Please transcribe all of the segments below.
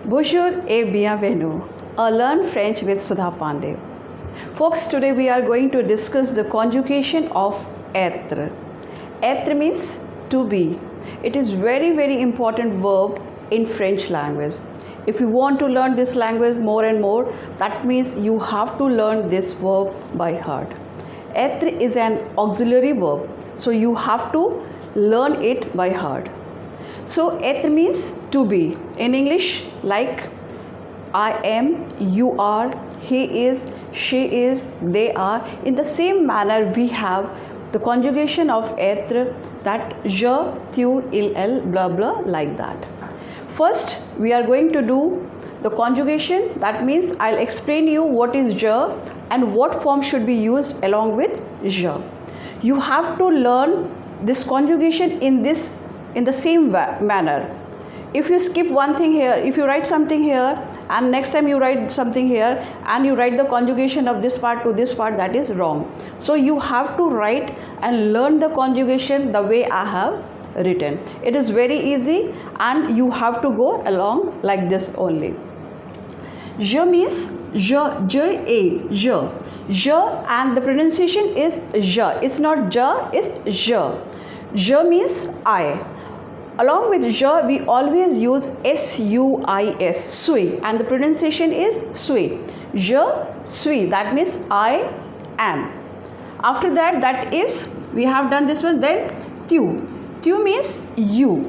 Bonjour et bienvenue. Learn French with Sudha Pandey. Folks, today we are going to discuss the conjugation of être. Être means to be. It is very important verb in French language. If you want to learn this language more and more, that means you have to learn this verb by heart. Être is an auxiliary verb, so you have to learn it by heart. So être means to be. In English, like I am, you are, he is, she is, they are. In the same manner, we have the conjugation of être, that je, tu, il, elle, blah blah, like that. First, we are going to do the conjugation. That means I'll explain you what is je and what form should be used along with je. You have to learn this conjugation in the same manner. If you skip one thing here, if you write something here and next time you write something here and you write the conjugation of this part to this part, that is wrong. So you have to write and learn the conjugation the way I have written. It is very easy and you have to go along like this only. Je means je. Je and the pronunciation is je. It's not je, it's je. Je means I. Along with je, we always use suis, suis, and the pronunciation is suis. Je suis, that means I am. After that, that is, we have done this one. Then tu. Tu means you.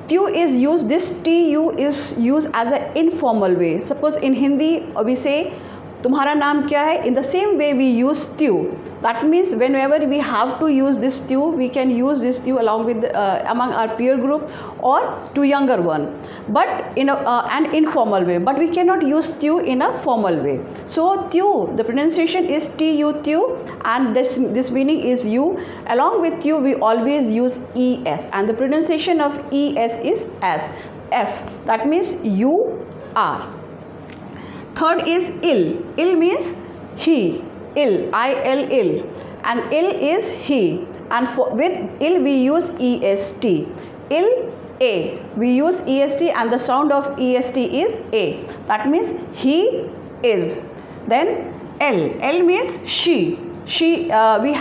Tu is used, this tu is used as an informal way. Suppose in Hindi we say तुम्हारा नाम क्या है? In the same way we use tu. That means whenever we have to use this tu, we can use this tu along with among our peer group or to younger one, but in an informal way. But we cannot use tu in a formal way. So tu, the pronunciation is tu, and this meaning is you. Along with tu, we always use es, and the pronunciation of es is s. That means you are. Third is il. Il means he. Il, I-L-Il, and il is he, and with il we use est. Il, a, we use est, and the sound of est is a. That means he is. Then L means she. She, we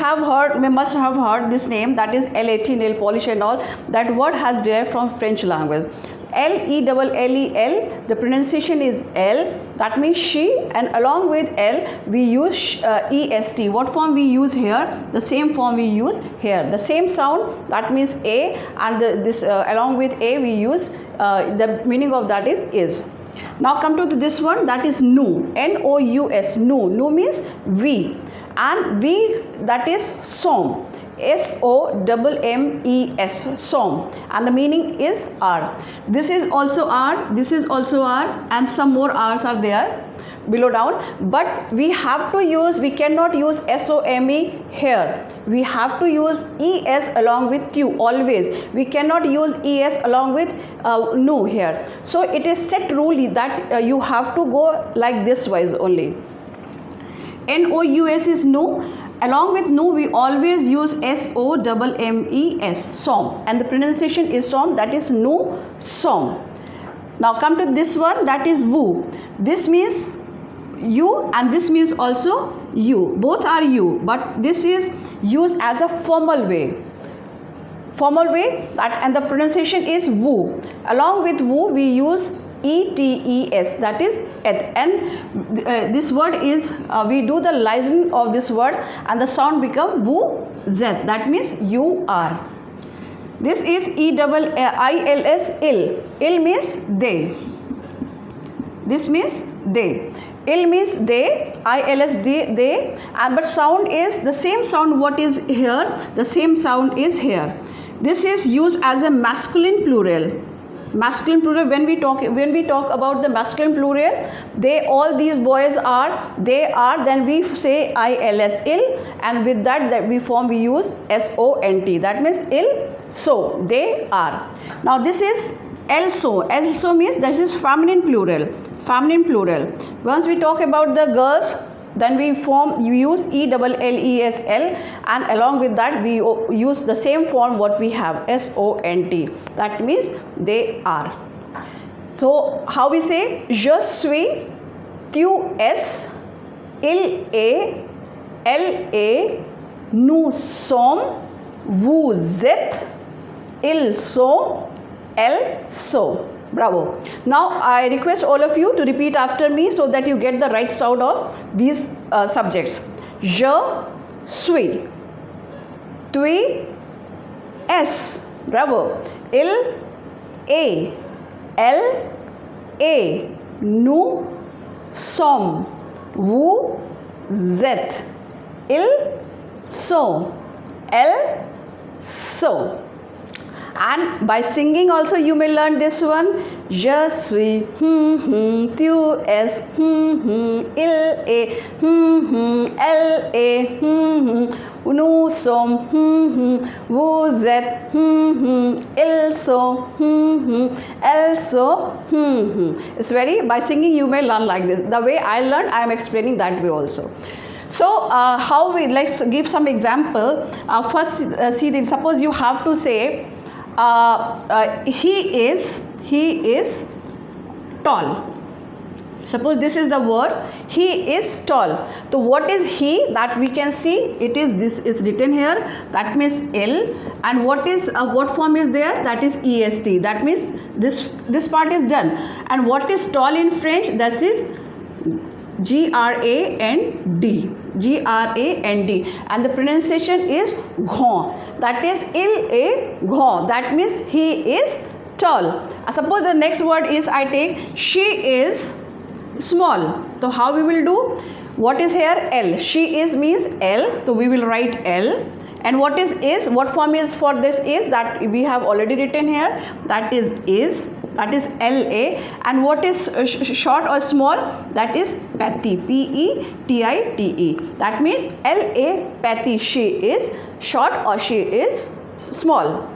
must have heard this name, that is LAT, nail polish and all. That word has derived from French language. L-E-L-L-E-L, the pronunciation is L, that means she, and along with L we use est. What form we use here? The same form we use here. The same sound, that means A, and along with A we use, the meaning of that is. Now come to this one, that is nous, N-O-U-S, nous. Nous means we, and we, that is sommes. S-O-M-M-E-S, som, and the meaning is R. This is also R, this is also R, and some more R's are there below down, but we cannot use S-O-M-E here. We have to use E-S along with tu always. We cannot use E-S along with nous here. So it is set rule that you have to go like this wise only. N-O-U-S is nous. Along with nous, we always use S-O-M-M-E-S, som, and the pronunciation is som, that is nous sommes. Now come to this one, that is vous. This means you and this means also you. Both are you, but this is used as a formal way. And the pronunciation is vous. Along with vous, we use E-T-E-S, that is et, and this word is, we do the liaison of this word and the sound become vous êtes, that means you are. This is E-I-L-S, il. Il means they. This means they. Il means they, I-L-S, they, and but sound is the same sound what is here, the same sound is here. This is used as a masculine plural. Masculine plural, when we talk about the masculine plural, all these boys are, they are, then we say ILS, ill, and with that we use SONT, that means ill, so, they are. Now this is also means this is feminine plural. Once we talk about the girls, then we use ELLESL, and along with that we use the same form what we have, SONT, that means they are. So how we say? Je suis, tu es, il est, elle est, nous sommes, vous êtes, ils sont, elles sont. Bravo. Now I request all of you to repeat after me so that you get the right sound of these subjects. Je suis, tu es. Bravo. Il est, elle est, nous sommes, vous êtes, ils sont, elles sont. And by singing also you may learn this one. Je suis, tu es, il est, elle est, nous sommes, vous êtes, ils sont, elles sont. It's very, by singing you may learn like this. The way I learned, I am explaining that way also. So how we, let's give some example. First see this. Suppose you have to say he is tall. Suppose this is the word, he is tall. So what is he? That we can see, it is, this is written here, that means L. And what is what form is there? That is est. That means this part is done. And what is tall in French? That is G-R-A-N-D. G-R-A-N-D. And the pronunciation is grand. That is il est grand. That means he is tall. Suppose the next word is, I take, she is small. So how we will do? What is here? L. She is means L. So we will write L. And what is, what form is for this is, that we have already written here, that is, that is L-A. And what is short or small? That is petite, P-E-T-I-T-E. That means L-A, petite, she is short or she is small.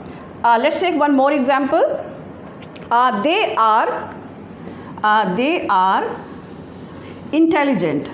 Let's take one more example. They are intelligent.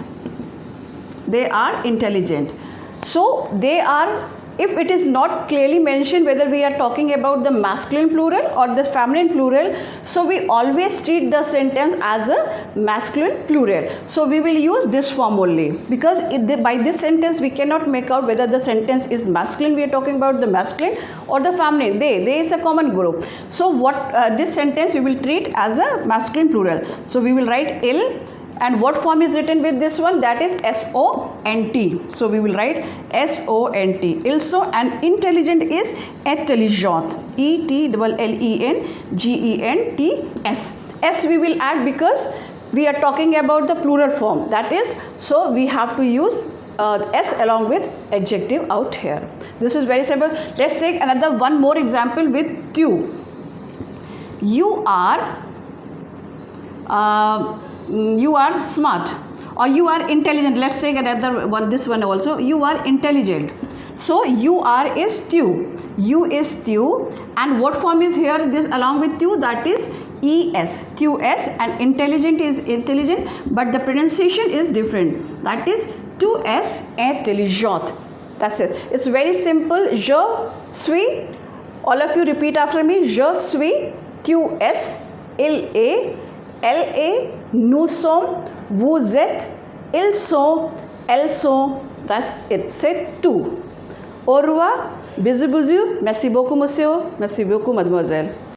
They are intelligent. So they are, if it is not clearly mentioned whether we are talking about the masculine plural or the feminine plural, so we always treat the sentence as a masculine plural. So we will use this form only, because by this sentence we cannot make out whether the sentence is masculine, we are talking about the masculine, or the feminine. They is a common group. So what this sentence we will treat as a masculine plural. So we will write ill. And what form is written with this one? That is S-O-N-T. So we will write S-O-N-T. Also, and intelligent is intelligent. E-T-L-L-E-N-G-E-N-T-S. S we will add because we are talking about the plural form. That is, so we have to use S along with adjective out here. This is very simple. Let's take another one more example with tu. You are smart, or you are intelligent. Let's take another one, this one also. You are intelligent. So you are is tu. You is tu. And what form is here? This along with tu, that is es. Tu es. And intelligent is intelligent, but the pronunciation is different. That is tu es intelligent. That's it. It's very simple. Je suis. All of you repeat after me. Je suis. Tu es. Il est. Elle est. Nous sommes, vous êtes, ils sont, elles sont. That's it. C'est tout. Au revoir. Bisous, bisous. Merci beaucoup, monsieur. Merci beaucoup, mademoiselle.